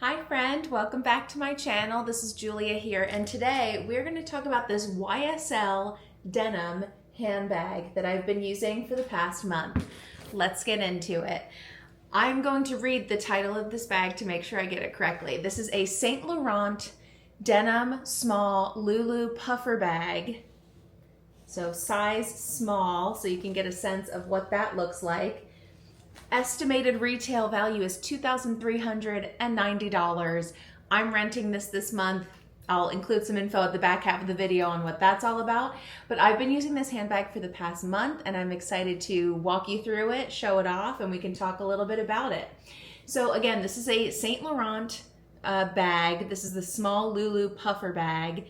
Hi friend, welcome back to my channel. This is Julia here, and today we're going to talk about this YSL denim handbag that I've been using for the past month. Let's get into it. I'm going to read the title of this bag to make sure I get it correctly. This is a Saint Laurent denim small Loulou puffer bag. So size small, so you can get a sense of what that looks like. Estimated retail value is $2,390. I'm renting this month. I'll include some info at the back half of the video on what that's all about. But I've been using this handbag for the past month, and I'm excited to walk you through it, show it off, and we can talk a little bit about it. So again, this is a Saint Laurent bag. This is the small Loulou puffer bag.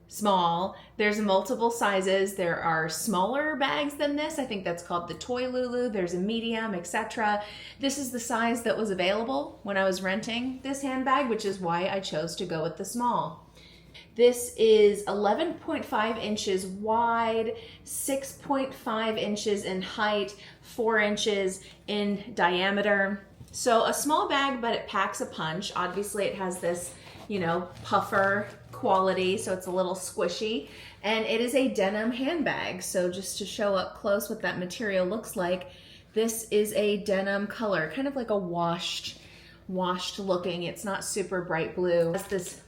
Small. There's multiple sizes. There are smaller bags than this. I think that's called the toy Loulou. There's a medium, etc. This is the size that was available when I was renting this handbag, which is why I chose to go with the small. This is 11.5 inches wide, 6.5 inches in height, 4 inches in diameter. So a small bag, but it packs a punch. Obviously it has this, puffer quality, so it's a little squishy, and it is a denim handbag. So just to show up close what that material looks like, this is a denim color, kind of like a washed looking. It's not super bright blue. It has this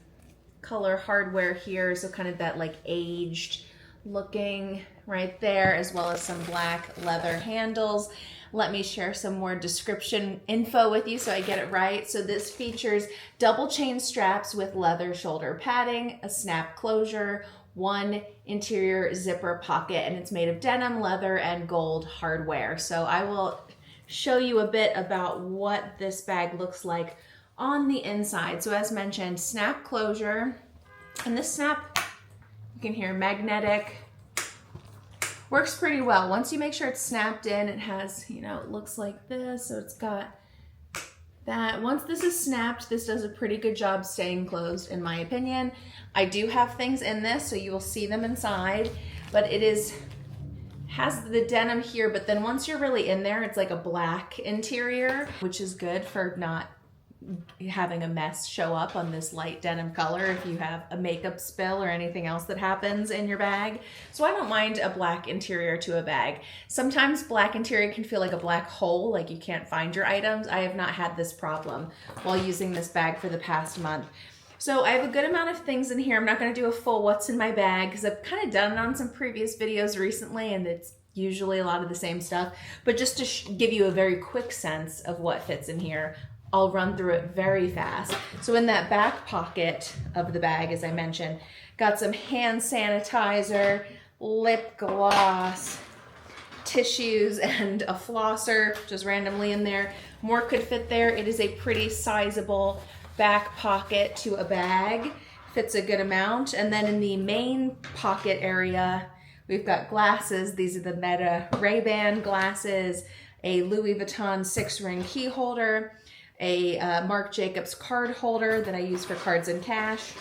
color hardware here, so kind of that like aged looking right there, as well as some black leather handles. Let me share some more description info with you so I get it right. So this features double chain straps with leather shoulder padding, a snap closure, one interior zipper pocket, and it's made of denim, leather, and gold hardware. So I will show you a bit about what this bag looks like on the inside. So as mentioned, snap closure, and this snap, you can hear magnetic. Works pretty well. Once you make sure it's snapped in, it has, it looks like this. So it's got that. Once this is snapped, this does a pretty good job staying closed, in my opinion. I do have things in this, so you will see them inside, but it has the denim here, but then once you're really in there, it's like a black interior, which is good for not having a mess show up on this light denim color if you have a makeup spill or anything else that happens in your bag. So I don't mind a black interior to a bag. Sometimes black interior can feel like a black hole, like you can't find your items. I have not had this problem while using this bag for the past month. So I have a good amount of things in here. I'm not going to do a full what's in my bag because I've kind of done it on some previous videos recently, and it's usually a lot of the same stuff. But just to give you a very quick sense of what fits in here, I'll run through it very fast. So in that back pocket of the bag, as I mentioned, got some hand sanitizer, lip gloss, tissues, and a flosser just randomly in there. More could fit there. It is a pretty sizable back pocket to a bag. Fits a good amount. And then in the main pocket area, we've got glasses. These are the Meta Ray-Ban glasses, a Louis Vuitton 6-ring key holder, a Marc Jacobs card holder that I use for cards and cash.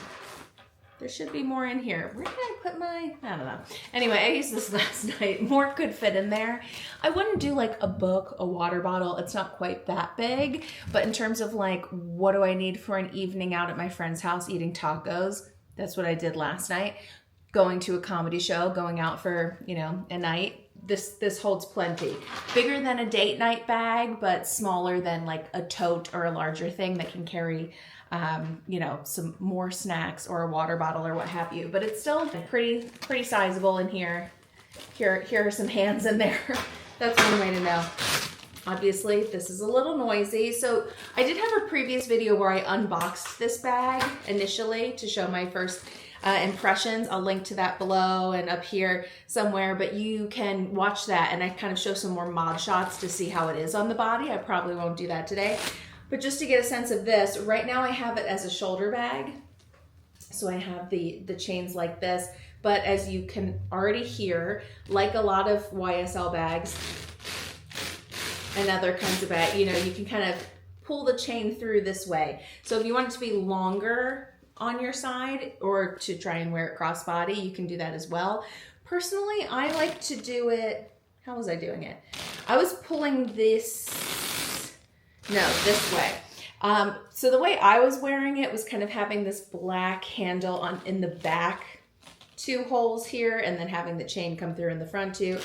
There should be more in here. Where did I put I don't know. Anyway, I used this last night. More could fit in there. I wouldn't do like a book, a water bottle. It's not quite that big, but in terms of like, what do I need for an evening out at my friend's house eating tacos? That's what I did last night. Going to a comedy show, going out for, a night. This holds plenty. Bigger than a date night bag, but smaller than like a tote or a larger thing that can carry, some more snacks or a water bottle or what have you. But it's still pretty sizable in here. Here are some hands in there. That's one way to know. Obviously, this is a little noisy. So I did have a previous video where I unboxed this bag initially to show my first impressions. I'll link to that below and up here somewhere, but you can watch that, and I kind of show some more mod shots to see how it is on the body. I probably won't do that today, but just to get a sense of this, right now I have it as a shoulder bag. So I have the chains like this, but as you can already hear, like a lot of YSL bags and other kinds of bags, you can kind of pull the chain through this way. So if you want it to be longer on your side or to try and wear it crossbody, you can do that as well. Personally, I like to do it, how was I doing it? I was pulling this way. So the way I was wearing it was kind of having this black handle in the back, 2 holes here, and then having the chain come through in the front too.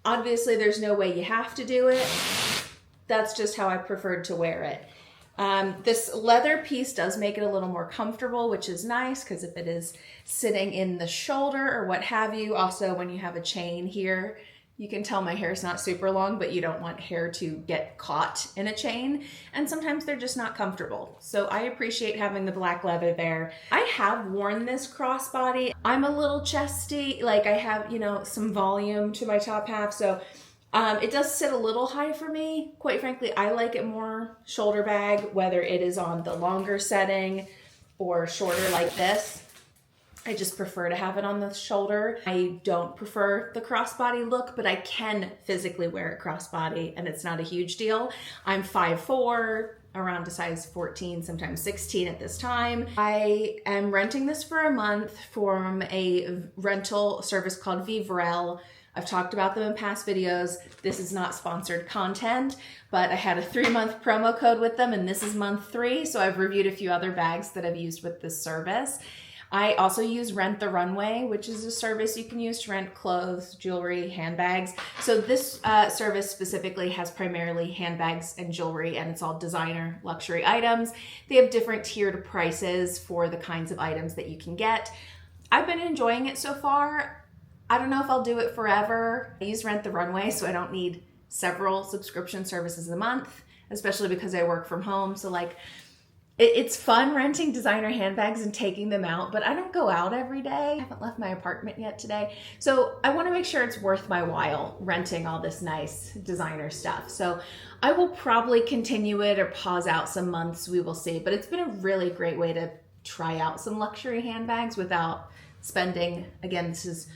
Obviously, there's no way you have to do it. That's just how I preferred to wear it. This leather piece does make it a little more comfortable, which is nice because if it is sitting in the shoulder or what have you, also when you have a chain here, you can tell my hair is not super long, but you don't want hair to get caught in a chain. And sometimes they're just not comfortable. So I appreciate having the black leather there. I have worn this crossbody. I'm a little chesty, like I have, you know, some volume to my top half. So it does sit a little high for me. Quite frankly, I like it more shoulder bag, whether it is on the longer setting or shorter like this. I just prefer to have it on the shoulder. I don't prefer the crossbody look, but I can physically wear it crossbody and it's not a huge deal. I'm 5'4", around a size 14, sometimes 16 at this time. I am renting this for a month from a rental service called Vivrel. I've talked about them in past videos. This is not sponsored content, but I had a 3-month promo code with them and this is month 3. So I've reviewed a few other bags that I've used with this service. I also use Rent the Runway, which is a service you can use to rent clothes, jewelry, handbags. So this service specifically has primarily handbags and jewelry, and it's all designer luxury items. They have different tiered prices for the kinds of items that you can get. I've been enjoying it so far. I don't know if I'll do it forever. I use Rent the Runway, so I don't need several subscription services a month, especially because I work from home. So like, it's fun renting designer handbags and taking them out, but I don't go out every day. I haven't left my apartment yet today. So I want to make sure it's worth my while renting all this nice designer stuff. So I will probably continue it or pause out some months. We will see. But it's been a really great way to try out some luxury handbags without spending, again, this is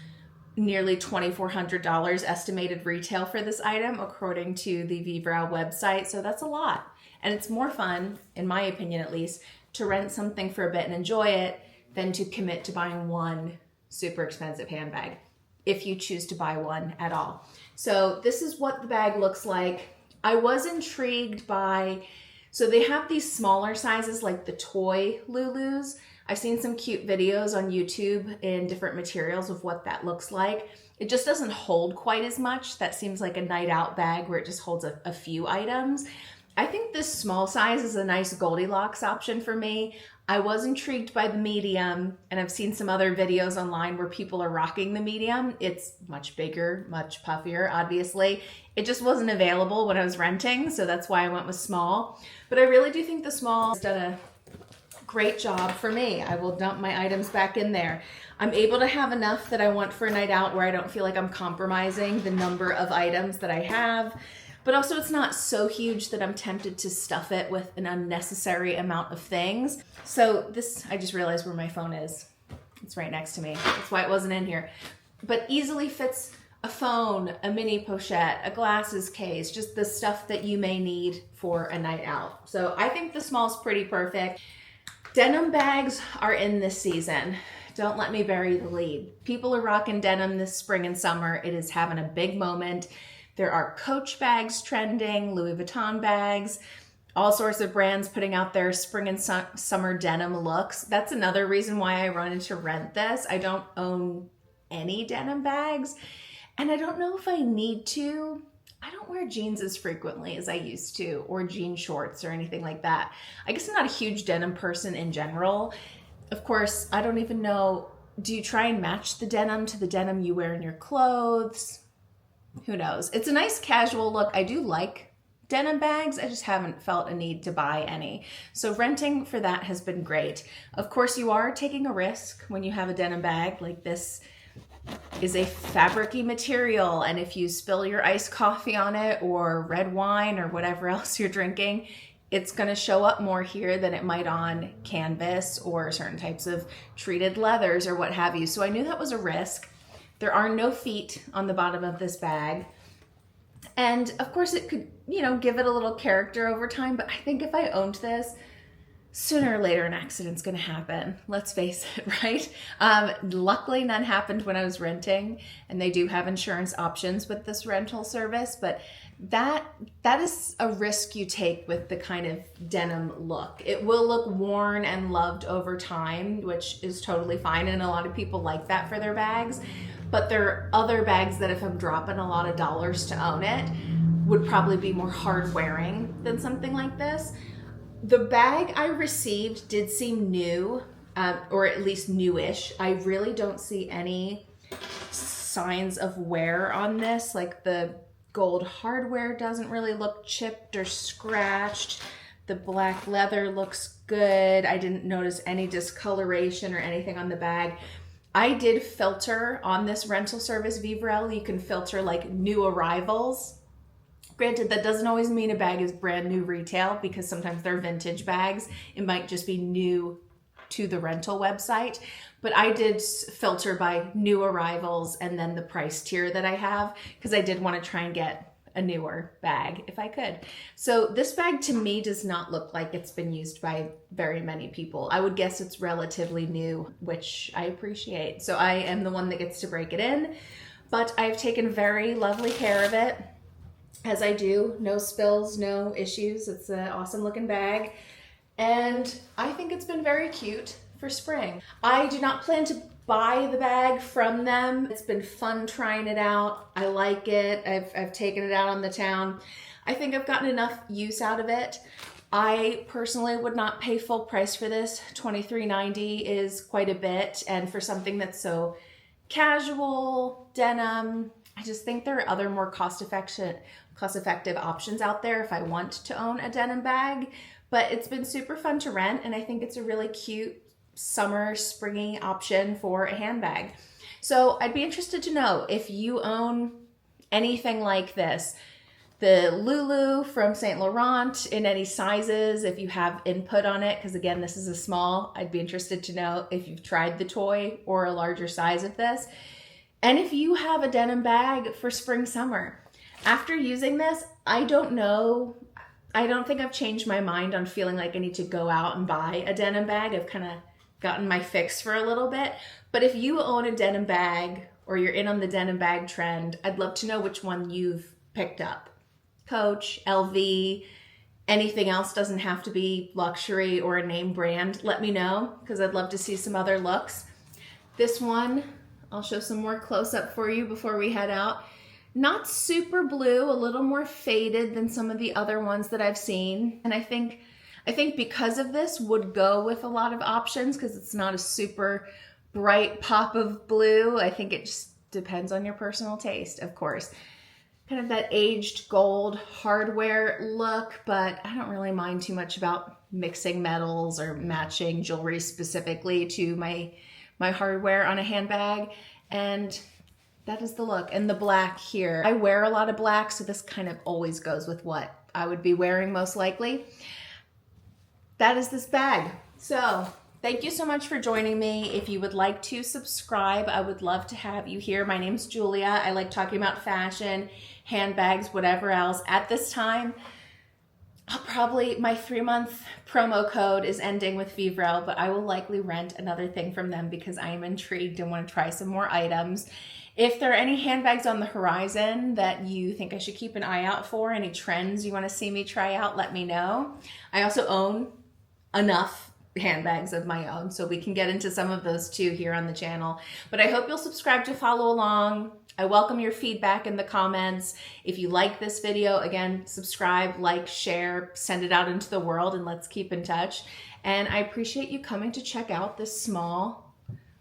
nearly $2,400 estimated retail for this item, according to the Vivrel website. So that's a lot. And it's more fun, in my opinion at least, to rent something for a bit and enjoy it than to commit to buying one super expensive handbag, if you choose to buy one at all. So this is what the bag looks like. I was intrigued by, so they have these smaller sizes like the toy Loulous. I've seen some cute videos on YouTube in different materials of what that looks like. It just doesn't hold quite as much. That seems like a night out bag where it just holds a few items. I think this small size is a nice Goldilocks option for me. I was intrigued by the medium, and I've seen some other videos online where people are rocking the medium. It's much bigger, much puffier, obviously. It just wasn't available when I was renting, so that's why I went with small. But I really do think the small has done a great job for me. I will dump my items back in there. I'm able to have enough that I want for a night out where I don't feel like I'm compromising the number of items that I have. But also it's not so huge that I'm tempted to stuff it with an unnecessary amount of things. So this, I just realized where my phone is. It's right next to me. That's why it wasn't in here. But easily fits a phone, a mini pochette, a glasses case, just the stuff that you may need for a night out. So I think the small's pretty perfect. Denim bags are in this season. Don't let me bury the lead. People are rocking denim this spring and summer. It is having a big moment. There are Coach bags trending, Louis Vuitton bags, all sorts of brands putting out their spring and summer denim looks. That's another reason why I wanted to rent this. I don't own any denim bags, and I don't know if I need to. I don't wear jeans as frequently as I used to, or jean shorts or anything like that. I guess I'm not a huge denim person in general. Of course, I don't even know, do you try and match the denim to the denim you wear in your clothes? Who knows? It's a nice casual look. I do like denim bags. I just haven't felt a need to buy any. So renting for that has been great. Of course, you are taking a risk when you have a denim bag. Like, this is a fabricy material, and if you spill your iced coffee on it or red wine or whatever else you're drinking, it's going to show up more here than it might on canvas or certain types of treated leathers or what have you. So I knew that was a risk. There are no feet on the bottom of this bag. And of course it could, you know, give it a little character over time, but I think if I owned this, sooner or later an accident's gonna happen. Let's face it, right? Luckily none happened when I was renting, and they do have insurance options with this rental service, but that is a risk you take with the kind of denim look. It will look worn and loved over time, which is totally fine, and a lot of people like that for their bags. But there are other bags that if I'm dropping a lot of dollars to own it, would probably be more hard wearing than something like this. The bag I received did seem new, or at least newish. I really don't see any signs of wear on this. Like the gold hardware doesn't really look chipped or scratched. The black leather looks good. I didn't notice any discoloration or anything on the bag. I did filter on this rental service, Vivrel. You can filter like new arrivals. Granted, that doesn't always mean a bag is brand new retail, because sometimes they're vintage bags. It might just be new to the rental website. But I did filter by new arrivals and then the price tier that I have, because I did want to try and get a newer bag if I could. So this bag to me does not look like it's been used by very many people. I would guess it's relatively new, which I appreciate. So I am the one that gets to break it in, but I've taken very lovely care of it. As I do, no spills, no issues. It's an awesome looking bag, and I think it's been very cute for spring. I do not plan to buy the bag from them. It's been fun trying it out. I like it. I've taken it out on the town. I think I've gotten enough use out of it. I personally would not pay full price for this. $23.90 is quite a bit, and for something that's so casual, denim, I just think there are other more cost-effective options out there if I want to own a denim bag. But it's been super fun to rent, and I think it's a really cute summer, springy option for a handbag. So I'd be interested to know if you own anything like this. The Loulou from Saint Laurent in any sizes, if you have input on it, because again, this is a small. I'd be interested to know if you've tried the toy or a larger size of this. And if you have a denim bag for spring, summer. After using this, I don't know. I don't think I've changed my mind on feeling like I need to go out and buy a denim bag. I've kind of gotten my fix for a little bit. But if you own a denim bag or you're in on the denim bag trend, I'd love to know which one you've picked up. Coach, LV, anything else, doesn't have to be luxury or a name brand. Let me know, because I'd love to see some other looks. This one, I'll show some more close up for you before we head out. Not super blue, a little more faded than some of the other ones that I've seen. And I think because of this would go with a lot of options, because it's not a super bright pop of blue. I think it just depends on your personal taste, of course. Kind of that aged gold hardware look, but I don't really mind too much about mixing metals or matching jewelry specifically to my hardware on a handbag. And that is the look. And the black here, I wear a lot of black, so this kind of always goes with what I would be wearing most likely. That is this bag. So thank you so much for joining me. If you would like to subscribe, I would love to have you here. My name's Julia. I like talking about fashion, handbags, whatever else. At this time, my 3-month promo code is ending with Vivrel, but I will likely rent another thing from them because I am intrigued and want to try some more items. If there are any handbags on the horizon that you think I should keep an eye out for, any trends you want to see me try out, let me know. I also own enough handbags of my own, so we can get into some of those too here on the channel. But I hope you'll subscribe to follow along. I welcome your feedback in the comments. If you like this video, again, subscribe, like, share, send it out into the world, and let's keep in touch. And I appreciate you coming to check out this small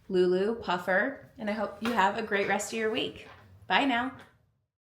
Loulou puffer, and I hope you have a great rest of your week. Bye now.